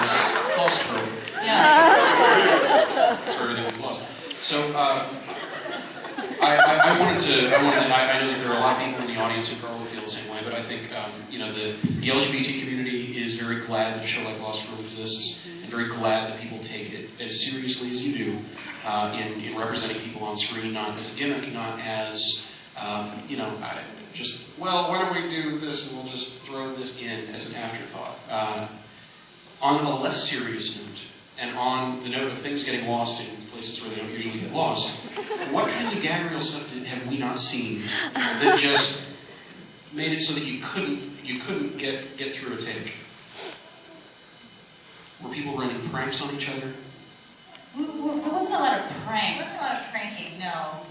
was lost for me. Yeah. For everything that's lost. So, I wanted to, I know that there are a lot of people in the audience who probably feel the same way, but I think, the LGBT community is very glad that a show like Lost Room exists, and very glad that people take it as seriously as you do in representing people on screen, not as a gimmick, not as, why don't we do this and we'll just throw this in as an afterthought. On a less serious note, and on the note of things getting lost in places where they don't usually get lost, what kinds of gag reel stuff have we not seen that just made it so that you couldn't get through a take? Were people running pranks on each other? There wasn't a lot of pranks. There wasn't a lot of pranking, no.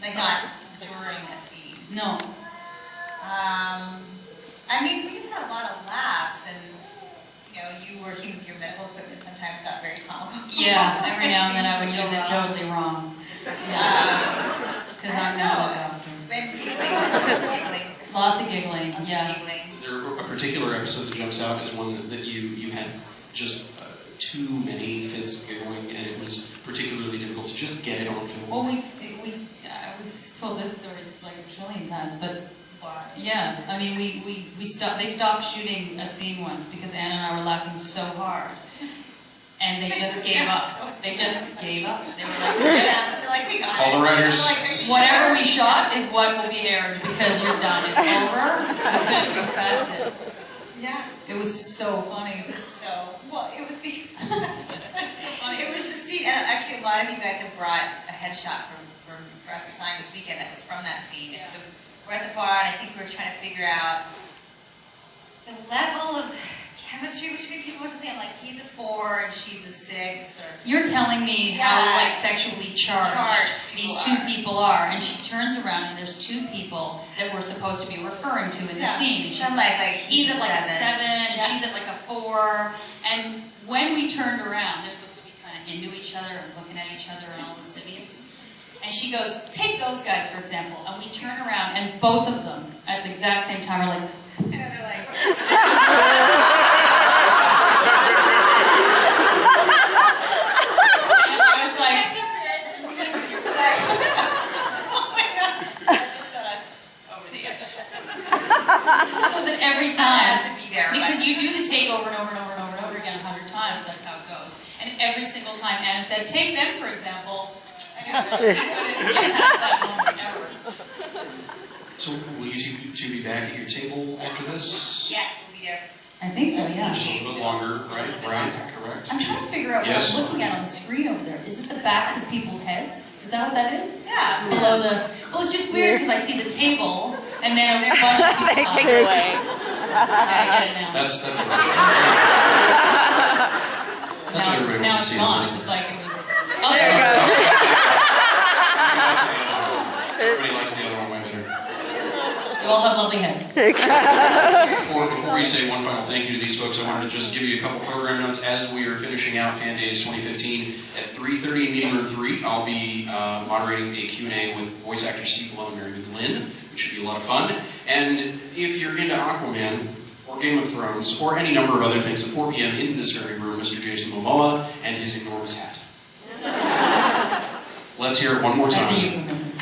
Like not during a scene. No. We just had a lot of laughs, and you working with your medical equipment sometimes got very comical. Yeah, every now and then I would use it totally wrong. Yeah, because I'm not a doctor. And giggling. Lots of giggling, yeah. Is there a particular episode that jumps out as one that you had just too many fits giggling, and it was particularly difficult to just get it on film? Well, we've told this story like a trillion times, but yeah, they stopped shooting a scene once because Anna and I were laughing so hard, and they just gave up. They just gave up. They were like, we got call the writers. Whatever we shot is what will be aired because you're done. It's over. We couldn't go past it. Yeah. It was so funny. It was because it was the scene, and actually a lot of you guys have brought a headshot for us to sign this weekend that was from that scene. We're at the bar, and I think we're trying to figure out the level of chemistry between people or something. I'm like, he's a 4 and she's a 6, or you're telling me how sexually charged these two people are, and she turns around and there's 2 people that we're supposed to be referring to in the scene. And she's like he's at like a 7, and yeah. she's at like a 4. And when we turned around, they're supposed to be kind of into each other and looking at each other and all the civvies. And she goes, take those guys for example, and we turn around and both of them at the exact same time are like, and they're like. So that every time, to be there, because you do the take over and over and over and over and over again 100 times, that's how it goes. And every single time Anna said, take them for example, I couldn't get past that moment ever. So will you two be back at your table after this? Yes, we'll be there. I think so, yeah. Just a little bit longer, right? Right, correct. I'm trying to figure out what Yes. I'm looking at on the screen over there. Is it the backs of people's heads? Is that what that is? Yeah. Below the... Well, it's just weird because I see the table, and then a bunch of people... They take it away. Okay, I get it now. That's a question. That's what everybody Now wants to it's see. gone. It was like it was... Oh, There you go. Everybody likes the other one way better. You all have lovely heads. Before we say one final thank you to these folks, I wanted to just give you a couple program notes as we are finishing out Fan Days 2015. At 3:30 in Meeting Room 3, I'll be moderating a Q&A with voice actor Steve Blum and Mary McGlynn, which should be a lot of fun. And if you're into Aquaman, or Game of Thrones, or any number of other things, at 4 p.m. in this very room, Mr. Jason Momoa and his enormous hat. Let's hear it one more time. That's a euphemism.